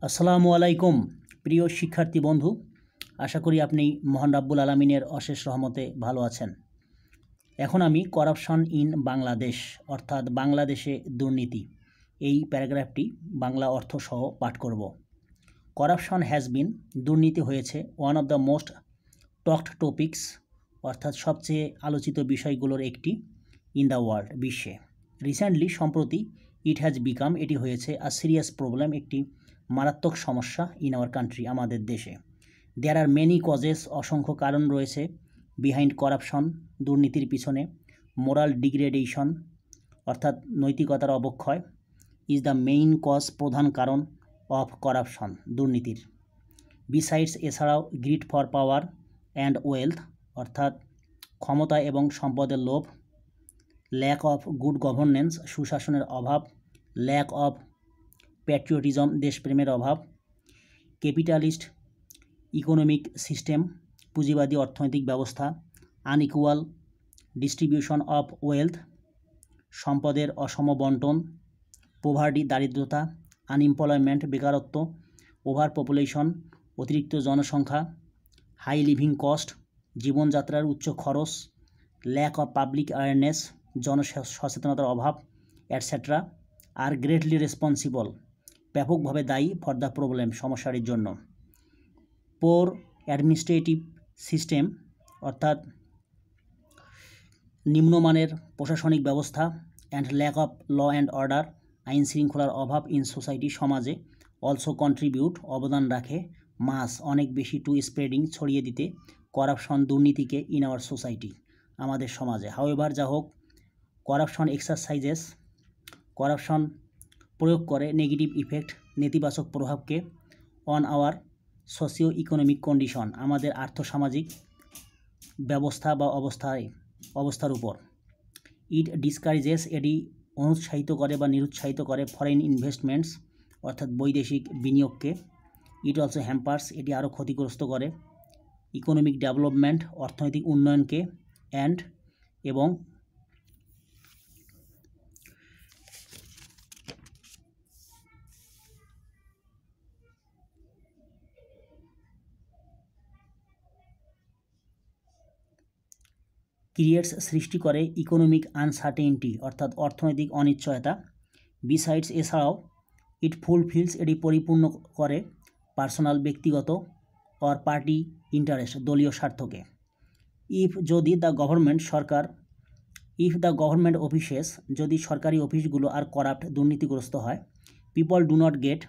আসসালামু আলাইকুম প্রিয় শিক্ষার্থী বন্ধু, আশা করি আপনি মহান রাব্বুল আলামিনের অশেষ রহমতে ভালো আছেন। এখন আমি করাপশন ইন বাংলাদেশ অর্থাৎ বাংলাদেশে দুর্নীতি এই প্যারাগ্রাফটি বাংলা অর্থ সহ পাঠ করব। করাপশন হ্যাজ বিন, দুর্নীতি হয়েছে one of the most talked topics অর্থাৎ সবচেয়ে আলোচিত বিষয়গুলোর একটি ইন দ্য ওয়ার্ল্ড, বিশ্বে। রিসেন্টলি, সম্প্রতি, ইট হ্যাজ বিকাম, এটি হয়েছে আ সিরিয়াস প্রবলেম, একটি মারাত্মক সমস্যা ইন আওয়ার কান্ট্রি, আমাদের দেশে। দেয়ার আর মেনি কজেস, অসংখ্য কারণ রয়েছে বিহাইন্ড করাপশন, দুর্নীতির পিছনে। মোরাল ডিগ্রেডেশন অর্থাৎ নৈতিকতার অবক্ষয় ইজ দ্য মেইন কজ, প্রধান কারণ অফ করাপশন, দুর্নীতির। বিসাইডস, এছাড়াও, grid for power and wealth অর্থাৎ ক্ষমতা এবং সম্পদের লোভ। ল্যাক অফ গুড গভর্নেন্স, সুশাসনের অভাব। ল্যাক অফ প্যাট্রিয়টিজম, দেশপ্রেমের অভাব। ক্যাপিটালিস্ট ইকোনমিক সিস্টেম, পুঁজিবাদী অর্থনৈতিক ব্যবস্থা। আনইকুয়াল ডিস্ট্রিবিউশন অফ ওয়েলথ, সম্পদের অসম বন্টন। পোভার্টি, দারিদ্রতা। আনএমপ্লয়মেন্ট, বেকারত্ব। ওভার পপুলেশন, অতিরিক্ত জনসংখ্যা। হাই লিভিং কস্ট, জীবনযাত্রার উচ্চ খরচ। ল্যাক অফ পাবলিক অ্যাওয়ারনেস, জনসচেতনতার অভাব, অ্যাটসেট্রা। আর গ্রেটলি রেসপন্সিবল, ব্যাপকভাবে দায়ী ফর দ্য প্রবলেম, সমস্যাটির জন্য। পোর অ্যাডমিনিস্ট্রেটিভ সিস্টেম অর্থাৎ নিম্নমানের প্রশাসনিক ব্যবস্থা। And lack of law and order, আইন শৃঙ্খলার অভাব ইন সোসাইটি, সমাজে। অলসো কন্ট্রিবিউট, অবদান রাখে। মাস, অনেক বেশি, টু স্প্রেডিং, ছড়িয়ে দিতে, করাপশন, দুর্নীতিকে ইন আওয়ার সোসাইটি, আমাদের সমাজে। হাউএভার, যা হোক, করাপশন এক্সারসাইজেস, করাপশন প্রয়োগ করে, নেগেটিভ ইফেক্ট, নেতিবাচক প্রভাবকে, on our socio economic condition, আমাদের আর্থসামাজিক ব্যবস্থা বা অবস্থার উপর। ইট ডিসকারেজেস, এটি অনুৎসাহিত করে বা নিরুৎসাহিত করে ফরেন ইনভেস্টমেন্টস অর্থাৎ বৈদেশিক বিনিয়োগকে। ইট অলসো হ্যাম্পার্স, এটি আরও ক্ষতিগ্রস্ত করে ইকোনমিক ডেভেলপমেন্ট, অর্থনৈতিক উন্নয়নকে। অ্যান্ড, এবং ক্রিয়েটস, সৃষ্টি করে ইকোনমিক আনসার্টেইনটি অর্থাৎ অর্থনৈতিক অনিশ্চয়তা। বিসাইডস, এছাড়াও, ইট ফুলফিলস, এটি পরিপূর্ণ করে পার্সোনাল, ব্যক্তিগত, অর পার্টি ইন্টারেস্ট, দলীয় স্বার্থকে। ইফ, যদি the government, Sarkar. If the government offices, যদি সরকারি অফিসগুলো আর করাপ্ট, দুর্নীতিগ্রস্ত হয়। পিপল ডু নট গেট,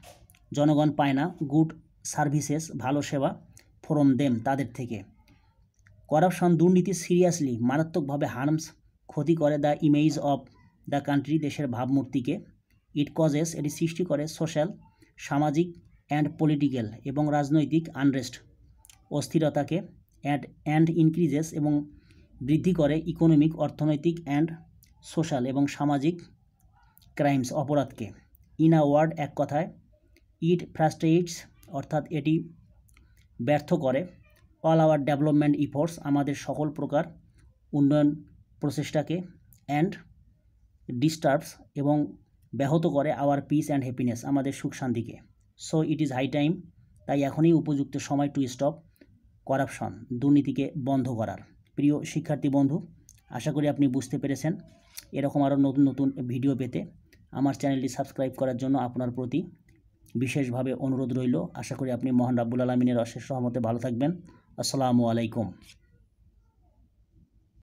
জনগণ পায় না। গুড সার্ভিসেস, ভালো সেবা। ফ্রম দেম, তাদের থেকে। করাপশন, দুর্নীতি সিরিয়াসলি, মারাত্মকভাবে হার্মস, ক্ষতি করে the image of the country, দেশের ভাবমূর্তিকে। ইট কজেস, এটি সৃষ্টি করে সোশ্যাল, সামাজিক, অ্যান্ড পলিটিক্যাল, এবং রাজনৈতিক আনরেস্ট, অস্থিরতাকে। অ্যান্ড ইনক্রিজেস, এবং বৃদ্ধি করে ইকোনমিক, অর্থনৈতিক, অ্যান্ড সোশ্যাল, এবং সামাজিক ক্রাইমস, অপরাধকে। ইন আ ওয়ার্ড, এক কথায়। ইট ফ্রাস্ট্রেটস, অর্থাৎ এটি ব্যর্থ করে অল আওয়ার ডেভেলপমেন্ট ইফোর্টস, আমাদের সকল প্রকার উন্নয়ন প্রচেষ্টাকে। অ্যান্ড ডিস্টার্বস, এবং ব্যাহত করে আওয়ার পিস অ্যান্ড হ্যাপিনেস, আমাদের সুখ শান্তিকে। So it is high time, তাই এখনই উপযুক্ত সময় টু স্টপ করাপশন, দুর্নীতিকে বন্ধ করার। প্রিয় শিক্ষার্থী বন্ধু, আশা করি আপনি বুঝতে পেরেছেন। এরকম আরও নতুন নতুন ভিডিও পেতে আমার চ্যানেলটি সাবস্ক্রাইব করার জন্য আপনার প্রতি বিশেষভাবে অনুরোধ রইল। আশা করি আপনি মহান রাব্বুল আলামিনের অশেষ রহমতে ভালো থাকবেন। আসসালামু আলাইকুম।